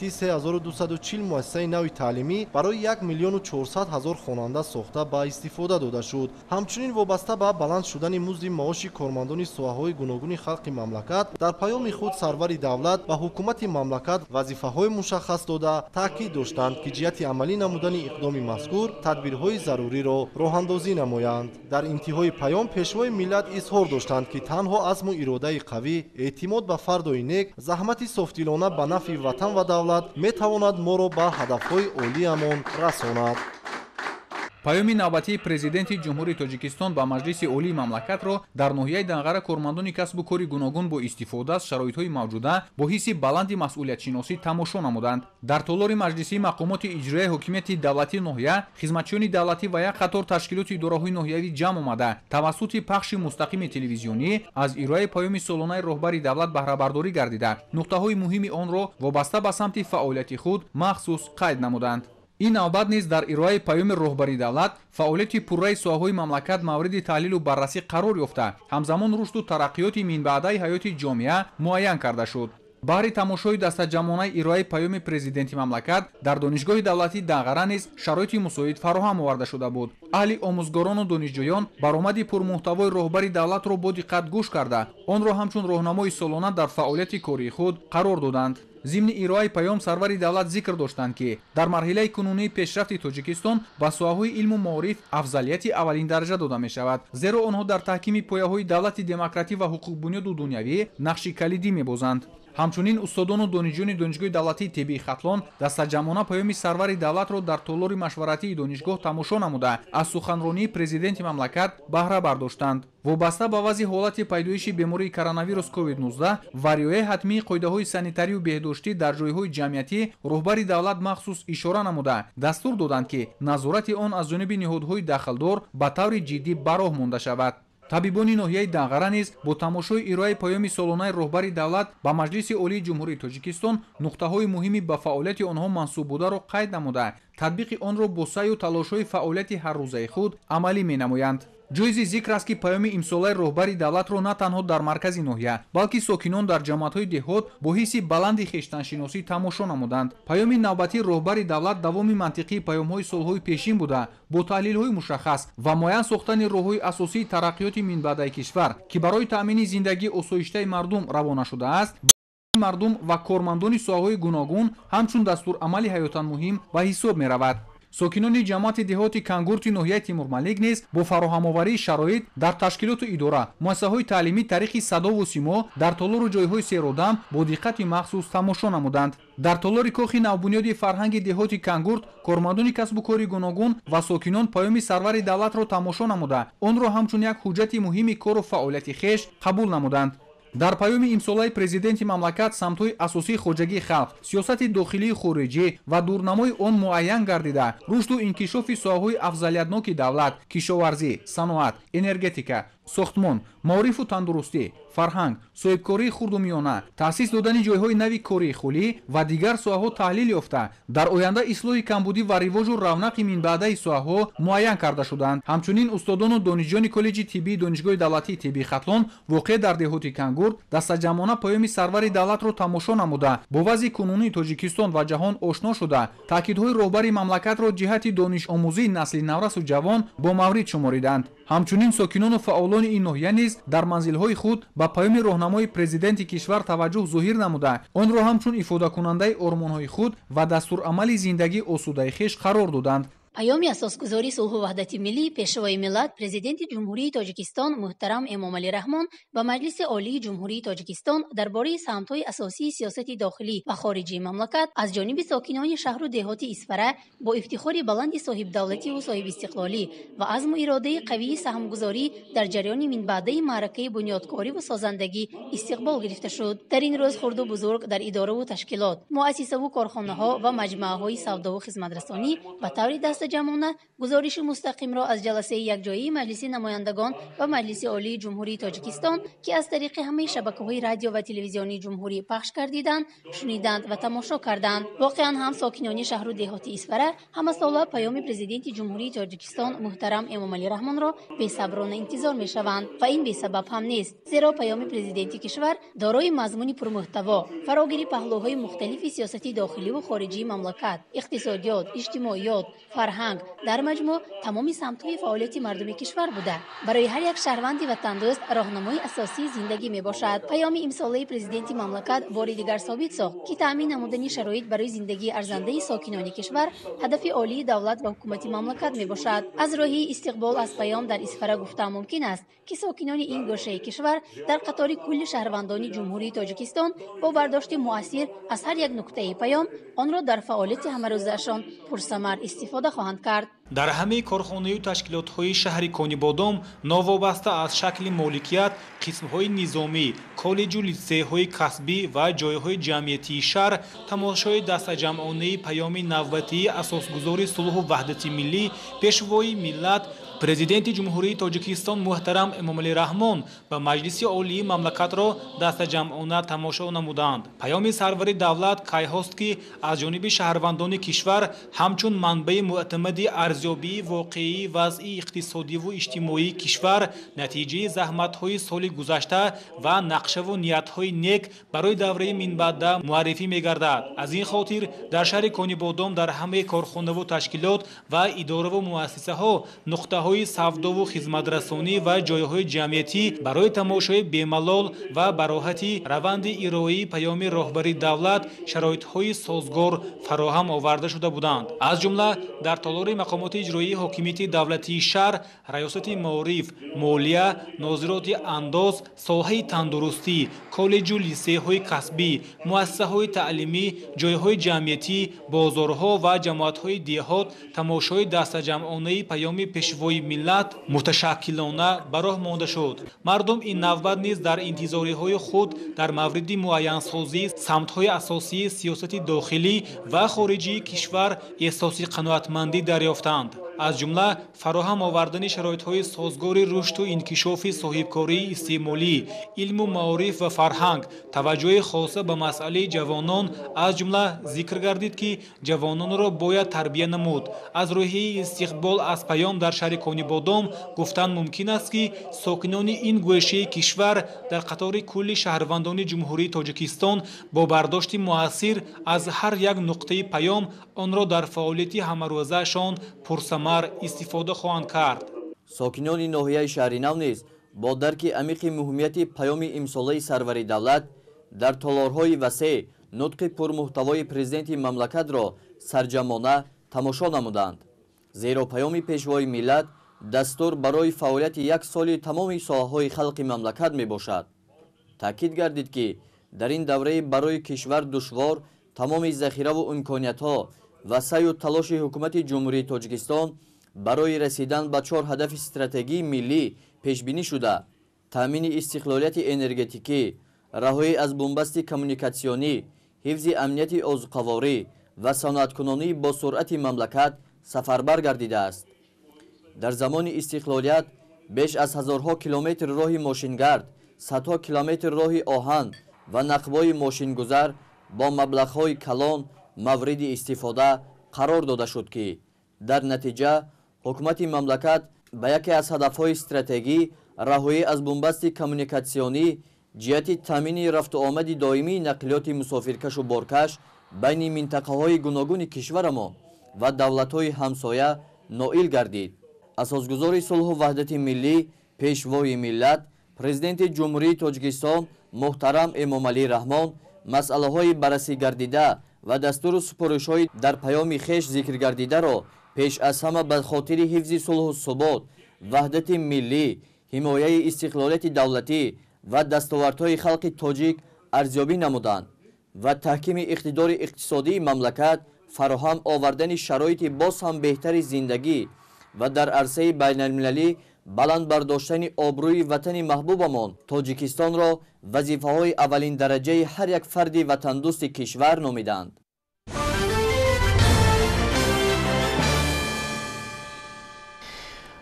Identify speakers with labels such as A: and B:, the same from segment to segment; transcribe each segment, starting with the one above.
A: ҳамояти 3240 муассисаи нави таълимӣ барои 1 миллиону 400 ҳазор хонанда сохта ба истифода дода шуд. ҳамчунин вобаста ба баланд шудани музди маоши кормандони соҳаҳои гуногуни халқи мамлакат дар паёми худ сарвари давлат ба ҳукумати мамлакат вазифаҳои мушаххас дода таъкид доштанд ки ҷиҳати амалӣ намудани иқдоми мазкур тадбирҳои заруриро роҳандозӣ намоянд. дар интиҳои паём пешвои миллат изҳор доштанд ки танҳо азму иродаи қавӣ, эътимод ба фардои нек, заҳмати софтдилона ба нафъи ватан ва давлат метавонад моро ба ҳадафҳои олиямон расонад.
B: паёми навбатии президенти ҷумҳурии тоҷикистон ба маҷлиси олии мамлакатро дар ноҳияи Данғара кормандони касбу кори гуногун бо истифода аз шароитҳои мавҷуда бо ҳисси баланди масъулиятшиносӣ тамошо намуданд. дар толори маҷлисии мақомоти иҷроияи ҳокимияти давлатии ноҳия, хизматчиёни давлатӣ ва як қатор ташкилоти идораҳои ноҳиявӣ ҷамъ омада тавассути пахши мустақими телевизионӣ аз ирояи паёми солонаи роҳбари давлат баҳрабардорӣ гардида, нуқтаҳои муҳими онро вобаста ба самти фаъолияти худ махсус қайд намуданд. ин навбат низ дар ирояи паёми роҳбари давлат фаъолияти пурраи соҳаҳои мамлакат мавриди таҳлилу баррасӣ қарор ёфта, ҳамзамон рушду тараққиёти минбаъдаи ҳаёти ҷомеа муайян карда шуд. баҳри тамошои дастаҷамъонаи ирояи паёми президенти мамлакат дар донишгоҳи давлатии Данғара низ шароити мусоид фароҳам оварда шуда буд. аҳли омӯзгорону донишҷӯён баромади пурмуҳтавои роҳбари давлатро бо диққат гӯш карда, онро ҳамчун роҳнамои солона дар фаъолияти кории худ қарор доданд. зимни ироаи паём сарвари давлат зикр доштанд ки дар марҳилаи кунунии пешрафти Тоҷикистон ба соҳаҳои илму маориф афзалияти аввалин дараҷа дода мешавад, зеро онҳо дар таҳкими пояҳои давлати демократӣ ва ҳуқуқбунёду дунявӣ нақши калидӣ мебозанд. ҳамчунин устодону донишҷӯёни донишгоҳи давлатии тиббии Хатлон дастаҷамъона паёми сарвари давлатро дар толори машваратии донишгоҳ тамошо намуда аз суханронии президенти мамлакат баҳра бардоштанд. вобаста ба вазъи ҳолати пайдоиши бемории коронавирус COVID-19 ва риояи ҳатмии қоидаҳои санитарию беҳдоштӣ дар ҷойҳои ҷамъиятӣ роҳбари давлат махсус ишора намуда дастур доданд ки назорати он аз ҷониби ниҳодҳои дахлдор ба таври ҷиддӣ ба роҳ монда шавад. табибони ноҳияи Данғара низ бо тамошои ироаи паёми солонаи роҳбари давлат ба маҷлиси олии ҷумҳурии Тоҷикистон нуқтаҳои муҳими ба фаъолияти онҳо мансуб бударо қайд намуда татбиқи онро бо саъю талошҳои фаъолияти ҳаррӯзаи худ амалӣ менамоянд. ҷоизи зикр аст ки паёми имсолаи роҳбари давлатро на танҳо дар маркази ноҳия, балки сокинон дар ҷамъиятҳои деҳот бо ҳисси баланди хештаншиносӣ тамошо намуданд. паёми навбатии роҳбари давлат давоми мантиқии паёмҳои солҳои пешин буда бо таҳлилҳои мушаххас ва муайян сохтани роҳҳои асосии тараққиёти минбаъдаи кишвар ки барои таъмини зиндагии осоиштаи мардум равона шудааст, мардум ва кормандони соҳаҳои гуногун ҳамчун дастурамали ҳаётан муҳим ба ҳисоб меравад. сокинони ҷамъияти деҳоти Кангурти ноҳияи Тимурмалик низ бо фароҳамоварии шароит дар ташкилоту идора, муассисаҳои таълимӣ тариқи садову симо дар толору ҷойҳои серодам бо диққати махсус тамошо намуданд. дар толори кохи навбунёди фарҳанги деҳоти Кангурт кормандони касбу кори гуногун ва сокинон паёми сарвари давлатро тамошо намуда онро ҳамчун як ҳуҷҷати муҳими кору фаъолияти хеш қабул намуданд. дар паёми имсолаи президенти мамлакат самтҳои асосии хоҷагии халқ, сиёсати дохилии хориҷӣ ва дурнамои он муайян гардида, рушду инкишофи соҳаҳои афзалиятноки давлат, кишоварзӣ, саноат, энергетика, сохтмон, маорифу тандурустӣ, фарҳанг, соҳибкории хурду миёна, таъсис додани ҷойҳои нави кории хулӣ ва дигар соҳаҳо таҳлил ёфта, дар оянда ислоҳи камбудӣ ва ривожу равнақи минбаъдаи соҳаҳо муайян карда шуданд. ҳамчунин устодону донишҷӯёни коллеҷи тиббии донишгоҳи давлатии тиббии Хатлон воқеъ дар деҳоти Кангурт дастаҷамъона паёми сарвари давлатро тамошо намуда бо вазъи кунунии Тоҷикистон ва ҷаҳон ошно шуда таъкидҳои роҳбари мамлакатро ҷиҳати донишомӯзии насли наврасу ҷавон бо маврид шумориданд. ҳамчунин сокинону фаъолони ин ноҳия низ дар манзилҳои худ ба паёми роҳнамои президенти кишвар таваҷҷӯҳ зоҳир намуда онро ҳамчун ифодакунандаи ормонҳои худ ва дастурамали зиндагии осудаи хеш қарор доданд.
C: паёми асосгузори сулҳу ваҳдати миллӣ пешвои миллат президенти ҷумҳурии Тоҷикистон муҳтарам Эмомалӣ Раҳмон ба маҷлиси олии ҷумҳурии Тоҷикистон дар бораи самтҳои асосии сиёсати дохилӣ ва хориҷии мамлакат аз ҷониби сокинони шаҳру деҳоти Исфара бо ифтихори баланди соҳибдавлативу соҳибистиқлолӣ ва азму иродаи қавии саҳмгузорӣ дар ҷараёни минбаъдаи маъракаи бунёдкориву созандагӣ истиқбол гирифта шуд. дар ин рӯз хурду бузург дар иdoраву ташкилот, муассисаву корхонаҳо ва маҷмӯаҳои савдову хизматрасонӣ ба таври даст دستجمعانه گزارش مستقیم را از جلسه یکجایی مجلس نمایندگان و مجلس عالی جمهوری تاجیکستان که از طریق همه شبکه‌های رادیو و تلویزیونی جمهوری پخش گردیدند، شنیدند و تماشا کردند. واقعا هم ساکنان شهر و دهات اسفره همه ساله پیام پرزیدنت جمهوری تاجیکستان محترم امامعلی رحمان را بی‌صبرانه انتظار می‌شوند و این بی‌سبب هم نیست، زیرا پیام پرزیدنت کشور دارای مضمون پرمحتوا، فراگیر پهلوهای مختلف سیاستی داخلی و خارجی مملکت، اقتصادیات، اجتماعیات، فرهنگ، در مجموع تمام سمت‌های فعالیت مردم کشور بوده. برای هر یک شهروند وطندوست راهنمای اساسی زندگی میباشد. پیام امساله پرزیدنت مملکت بار دیگر ثابت ساخت که تامین نمودن شرایط برای زندگی ارزنده ساکنان کشور هدف عالی دولت و حکومت مملکت میباشد. از راهی استقبال از پیام در اسفره گفتن ممکن است که ساکنان این گوشه کشور در قطار کل شهروندان جمهوری تاجیکستان با برداشت مؤثر از هر یک نکته پیام آن را در فعالیت همروزشان پرثمر استفاده خواهند کرد.
D: дар ҳамаи корхонаyu ташкилотҳои шаҳри Конибодом новобаста аз шакли моликият, қисмҳои низомӣ, коллеҷу литсейҳои касбӣ ва ҷойҳои ҷамъиятии шаҳр тамошои дастаҷамъонаи паёми навбатии асосгузори сулҳу ваҳдати миллӣ, пешвои миллат, президенти ҷумҳурии Тоҷикистон муҳтарам Эмомалӣ Раҳмон ба маҷлиси олии мамлакатро дастаҷамъона тамошо намуданд. паёми сарвари давлат кайҳост ки аз ҷониби шаҳрвандони кишвар ҳамчун манбаи муътамади арзёбии воқеии вазъи иқтисодиву иҷтимоии кишвар натиҷаи заҳматҳои соли гузашта ва нақшаву ниятҳои нек барои давраи минбаъда муаррифӣ мегардад. аз ин хотир дар шаҳри Конибодом дар ҳамаи корхонаву ташкилот ва идораву муассисаҳо нуқтаҳои савдову хизматрасонӣ ва ҷойҳои ҷамъиятӣ барои тамошои бемалол ва бароҳати раванди ироаи паёми роҳбари давлат шароитҳои созгор фароҳам оварда шуда буданд. аз ҷумла дар толори мақомоти иҷроии ҳокимияти давлатии шаҳр, раёсати маориф, молия, нозироти андоз, соҳаи тандурустӣ, коллеҷу лисейҳои касбӣ, муассисаҳои таълимӣ, ҷойҳои ҷамъиятӣ, бозорҳо ва ҷамоатҳои деҳот тамошои дастаҷамъонаи паёми пешвои миллат муташаккилона ба роҳ монда шуд. мардум ин навбат низ дар интизориҳои худ дар мавриди муайянсозии самтҳои асосии сиёсати дохилӣ ва хориҷии кишвар эҳсоси қаноатмандӣ дарёфтанд. аз ҷумла фароҳам овардани шароитҳои созгори рушду инкишофи соҳибкории истеъмолӣ, илму маориф ва фарҳанг, таваҷҷӯҳи хоса ба масъалаи ҷавонон, аз ҷумла зикр гардид ки ҷавононро бояд тарбия намуд. аз рӯҳияи истиқбол аз паём дар шаҳри Конибодом гуфтан мумкин аст ки сокинони ин гӯшаи кишвар дар қатори кулли шаҳрвандони ҷумҳурии Тоҷикистон бо бардошти муассир аз ҳар як нуқтаи паём онро дар фаъолияти ҳамарӯзаашон пурсамар истифода хоҳанд кард.
E: сокинони ноҳияи шаҳри нав низ бо дарки амиқи муҳимияти паёми имсолаи сарвари давлат дар толорҳои васеъ нутқи пурмуҳтавои президенти мамлакатро сарҷамона тамошо намуданд. зеро паёми пешвои миллат дастур барои фаъолияти як соли тамоми соҳаҳои халқи мамлакат мебошад. таъкид гардид ки дар ин давраи барои кишвар душвор тамоми захираву имкониятҳо ва саъю талоши ҳукумати ҷумҳурии Тоҷикистон барои расидан ба 4 ҳадафи стратегии миллӣ пешбинӣ шуда, таъмини истиқлолияти энергетикӣ, раҳоӣ аз бумбасти коммуникатсионӣ, ҳифзи амнияти озуқаворӣ ва саноаткунонии босуръати мамлакат сафарбар гардидааст. дар замони истиқлолият беш аз ҳазорҳо километр роҳи мошингард, садҳо километр роҳи оҳан ва нақбҳои мошингузар бо маблағҳои калон мавриди истифода қарор дода шуд ки дар натиҷа ҳукумати мамлакат ба яке аз ҳадафҳои стратегӣ раҳоӣ аз бумбасти коммуникатсионӣ ҷиҳати таъмини рафтуомади доимии нақлиёти мусофиркашу боркаш байни минтақаҳои гуногуни кишварамо ва давлатҳои ҳамсоя ноил гардид. асосгузори сулҳу ваҳдати миллӣ, пешвои миллат, президенти ҷумҳурии Тоҷикистон муҳтарам Эмомалӣ Раҳмон масъалаҳои баррасигардида ва дастуру супоришҳои дар паёми хеш зикргардидаро пеш аз ҳама ба хотири ҳифзи сулҳу субот, ваҳдати миллӣ, ҳимояи истиқлолияти давлатӣ ва дастовардҳои халқи тоҷик арзёбӣ намуданд ва таҳкими иқтидори иқтисодии мамлакат, фароҳам овардани шароити боз ҳам беҳтари зиндагӣ ва дар арсаи байналмилалӣ баланд бардоштани обрӯи ватани маҳбубамон Тоҷикистонро вазифаҳои аввалиндараҷаи ҳар як фарди ватандӯсти кишвар номиданд.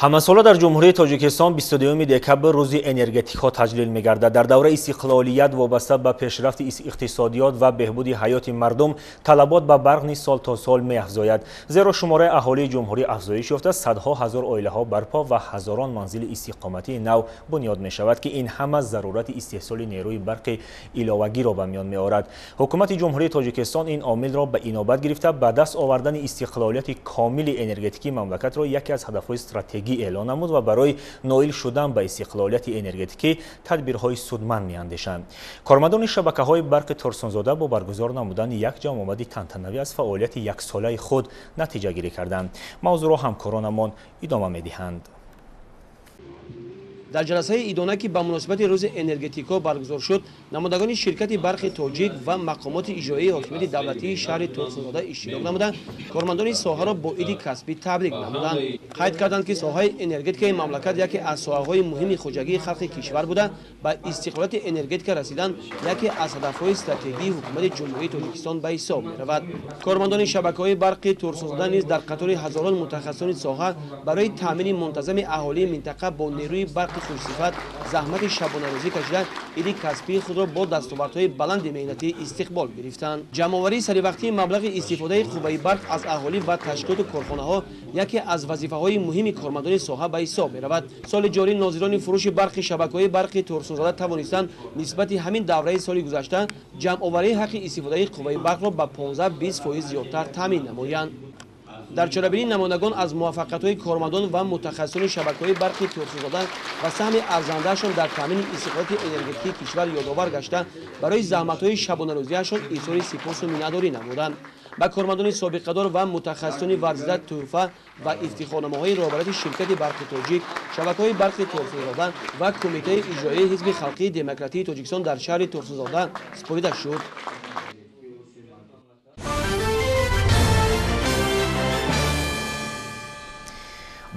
F: ҳамасола дар ҷумҳурии тоҷикистон 22 декабр рӯзи энергетикҳо таҷлил мегардад. дар давраи истиқлолият вобаста ба пешрафти иқтисодиёт ва беҳбуди ҳаёти мардум талабот ба барқ низ сол то сол меафзояд. зеро шумораи аҳолии ҷумҳурӣ афзоиш ёфта, садҳо ҳазор оилаҳо барпо ва ҳазорон манзили истиқоматии нав бунёд мешавад ки ин ҳама зарурати истеҳсоли нерӯи барқи иловагиро ба миён меорад. ҳукумати ҷумҳурии тоҷикистон ин омилро ба инобат гирифта ба даст овардани истиқлолияти комили энергетикии мамлакатро яке аз ҳадафҳои стратегӣ اعلان نمود و برای نائل شدن به استقلالیت انرژتیکی تدبیرهای سودمند میاندیشند. کارمندان شبکه‌های برق ترسانزاده با برگزار نمودن یک جمع آمدی تنتنوی از فعالیت یک ساله خود نتیجه گیری کردند. موضوع را همکارانمان ادامه می‌دهند.
G: در جلسه ایدانه که به مناسبت روز انرژتیکا برگزار شد، نمایندگان شرکت برق تاجیک و مقامات اجرایی حاکمیت دولتی شهر ترسانزاده اشتراک نمودند. کارمندان ساحه را با عید کسبی تبریک نمودند. قید کردند که ساحه انرژتیک مملکت یکی از ساحه‌های مهم خودجگی خلق کشور بوده و استقلالیت انرژتیک رسیدن یکی از هدف‌های استراتژیک حکومت جمهوری تاجیکستان به حساب می‌رود. کارمندان شبکه‌های برق ترسانزاده نیز در قطار هزاران متخصصان ساحه برای تامین منتظم اهالی منطقه با نیروی برق خوش‌صفت زحمت شبانه روزی کشیدند. ایدی کسبی خود را با دستاوردهای بلند مهنتی استقبال گرفتند. جمع‌آوری سریع مبلغ استفاده قوه برق از اهالی و تشکیلات کارخانه‌ها یکی از وظیفه‌های مهم کارمندان ساحه به حساب می‌رود. سال جاری ناظران فروش برق شبکه‌های برق ترسانزاده توانستند نسبت همین دوره سال گذشته جمع‌آوری حق استفاده قوه برق را به 15-20% زیادتر تامین نمایند. در چاره‌بینی نمایندگان از موفقیت‌های کارمندان و متخصصان شبکه‌های برق ترسانزاده و سهم ارزنده‌شان در تامین استقلالیت انرژتیکی کشور یادآور گشته برای زحمت‌های شبانه‌روزی‌شان اظهار سپاس و مینه‌داری نمودند. به کارمندان سابقه‌دار و متخصصان ورزیده تحفه و افتخارنامه‌های رهبری شرکت برق تاجیک، شبکه‌های برق ترسانزاده و کمیته اجرایی حزب خلقی دموکراتیک تاجیکستان در شهر ترسانزاده سپرده شد.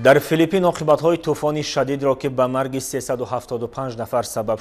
F: در فیلیپین عاقبت‌های طوفان شدید را که به مرگ 375 نفر سبب